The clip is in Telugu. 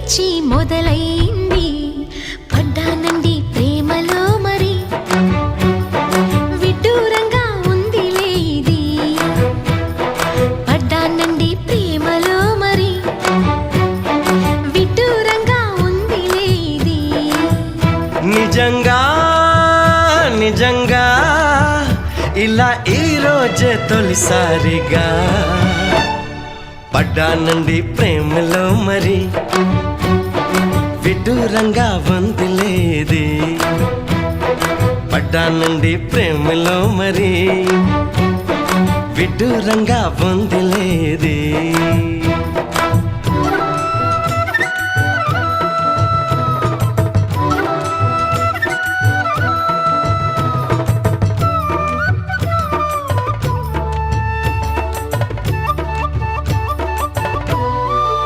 పిచ్చి మొదలైంది పడ్డానండి ప్రేమలో మరి విడ్డూరంగా ఉందిలే ఇది పడ్డానండి ప్రేమలో మరి విడ్డూరంగా ఉందిలే ఇది నిజంగా నిజంగా ఇలా ఈ రోజే తొలిసారిగా పడ్డానండి ప్రేమలో మరి విడ్డూరంగా వందిలేది పడ్డానండి ప్రేమలో మరి విడ్డూరంగా వందిలేది